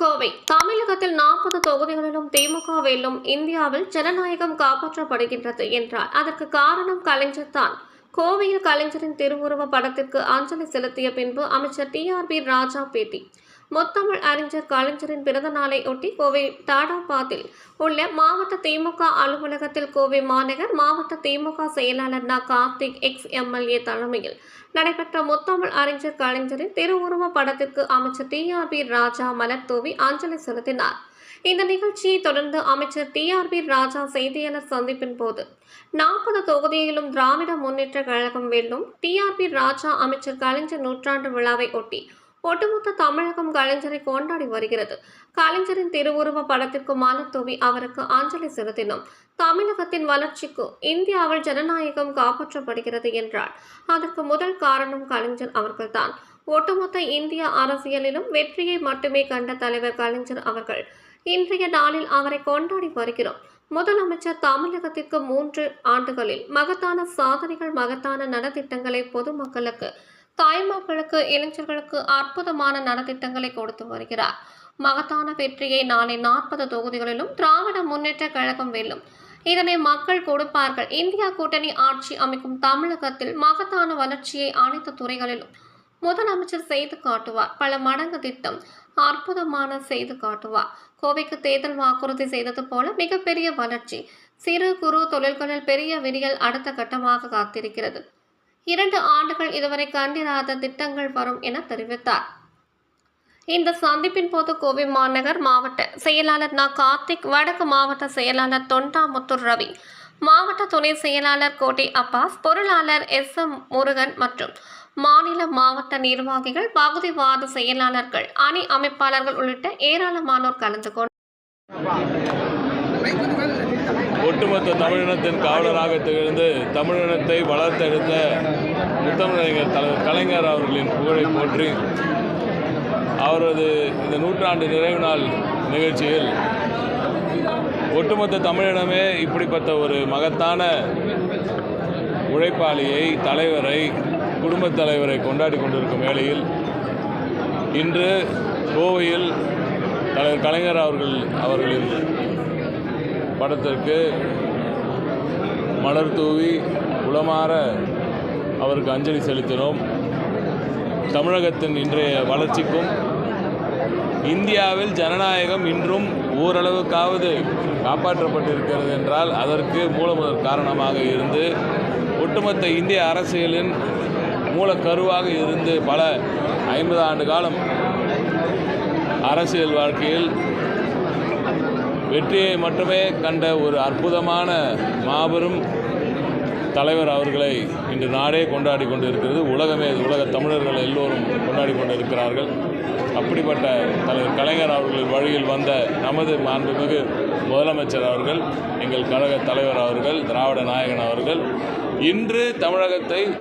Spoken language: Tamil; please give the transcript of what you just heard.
கோவை தமிழகத்தில் 40 தொகுதிகளிலும் திமுக வெல்லும். இந்தியாவில் ஜனநாயகம் காப்பாற்றப்படுகின்றது என்றால் அதற்கு காரணம் கலைஞர் தான். கோவையில் கலைஞரின் திருவுருவ படத்திற்கு அஞ்சலி செலுத்திய பின்பு அமைச்சர் TRB ராஜா பேட்டி. முத்தமிழ் அறிஞர் கலைஞரின் பிறந்த நாளை ஒட்டி கோவை தாடாபாத்தில் உள்ள மாவட்ட திமுக அலுவலகத்தில் கோவை மாநகர் மாவட்ட திமுக செயலாளர் கார்த்திக் ex-MLA தலைமையில் நடைபெற்ற முத்தமிழ் அறிஞர் கலைஞரின் திருவுருவ படத்திற்கு அமைச்சர் TRB ராஜா மலர் தூவி அஞ்சலி செலுத்தினார். இந்த நிகழ்ச்சியை தொடர்ந்து அமைச்சர் TRB ராஜா செய்தியாளர் சந்திப்பின் போது 40 தொகுதியிலும் திராவிட முன்னேற்ற கழகம் வெல்லும். TRB ராஜா அமைச்சர் கலைஞர் நூற்றாண்டு விழாவை ஒட்டி ஒட்டுமொத்த தமிழகம் கலைஞரை கொண்டாடி வருகிறது. கலைஞரின் திருவுருவ படத்திற்கு மலர் தூவி அவருக்கு அஞ்சலி செலுத்தினோம். தமிழகத்தின் வளர்ச்சிக்கு இந்தியாவில் ஜனநாயகம் காப்பாற்றப்படுகிறது என்றால் அதற்கு முதல் காரணம் கலைஞர் அவர்கள்தான். ஒட்டுமொத்த இந்திய அரசியலிலும் வெற்றியை மட்டுமே கண்ட தலைவர் கலைஞர் அவர்கள். இன்றைய நாளில் அவரை கொண்டாடி வருகிறோம். முதலமைச்சர் தமிழகத்திற்கு 3 ஆண்டுகளில் மகத்தான சாதனைகள், மகத்தான நலத்திட்டங்களை பொதுமக்களுக்கு, தாய்மார்களுக்கு, இளைஞர்களுக்கு அற்புதமான நலத்திட்டங்களை கொடுத்து வருகிறார். மகத்தான வெற்றியை நாளை 40 தொகுதிகளிலும் திராவிட முன்னேற்ற கழகம் வெல்லும். இதனை மக்கள் கொடுப்பார்கள். இந்தியா கூட்டணி ஆட்சி அமைக்கும் தமிழகத்தில் மகத்தான வளர்ச்சியை அனைத்து துறைகளிலும் முதலமைச்சர் செய்து காட்டுவார். பல மடங்கு திட்டம் அற்புதமான செய்து காட்டுவார். கோவைக்கு தேர்தல் வாக்குறுதி செய்தது போல மிகப்பெரிய வளர்ச்சி, சிறு குறு தொழில்களில் பெரிய விடியல் அடுத்த கட்டமாக காத்திருக்கிறது. 2 ஆண்டுகள் இதுவரை கண்டிராத திட்டங்கள் வரும் என தெரிவித்தார். இந்த சந்திப்பின் போது கோவை மாநகர் மாவட்ட செயலாளர் கார்த்திக், வடக்கு மாவட்ட செயலாளர் தொண்டாமுத்தூர் ரவி, மாவட்ட துணை செயலாளர் கோட்டை அப்பாஸ், பொருளாளர் SM முருகன் மற்றும் மாநில மாவட்ட நிர்வாகிகள், பகுதிவாத செயலாளர்கள், அணி அமைப்பாளர்கள் உள்ளிட்ட ஏராளமானோர் கலந்து கொண்டனர். ஒட்டுமொத்த தமிழினத்தின் காவலராக திகழ்ந்து தமிழினத்தை வளர்த்தெடுத்த முத்தமிழறிஞர் தலைவர் கலைஞர் அவர்களின் புகழை போற்றி அவரது இந்த நூற்றாண்டு நிறைவு நாள் நிகழ்ச்சியில் ஒட்டுமொத்த தமிழினமே இப்படிப்பட்ட ஒரு மகத்தான உழைப்பாளியை, தலைவரை, குடும்பத் தலைவரை கொண்டாடி கொண்டிருக்கும் வேளையில் இன்று கோவையில் தலைவர் கலைஞர் அவர்களின் படத்திற்கு மலர் தூவி உளமாற அவருக்கு அஞ்சலி செலுத்தினோம். தமிழகத்தின் இன்றைய வளர்ச்சிக்கும் இந்தியாவில் ஜனநாயகம் இன்றும் ஓரளவுக்காவது காப்பாற்றப்பட்டிருக்கிறது என்றால் அதற்கு மூலமுதற் காரணமாக இருந்து ஒட்டுமொத்த இந்திய அரசியலின் மூலக்கருவாக இருந்து பல 50 ஆண்டு காலம் அரசியல் வாழ்க்கையில் வெற்றியை மட்டுமே கண்ட ஒரு அற்புதமான மாபெரும் தலைவர் அவர்களை இன்று நாடே கொண்டாடி கொண்டிருக்கிறது. உலக தமிழர்கள் எல்லோரும் கொண்டாடி கொண்டிருக்கிறார்கள். அப்படிப்பட்ட தலைவர் கலைஞர் அவர்களின் வழியில் வந்த நமது மாண்புமிகு முதலமைச்சர் அவர்கள், எங்கள் கழக தலைவர் அவர்கள், திராவிட நாயகன் அவர்கள் இன்று தமிழகத்தை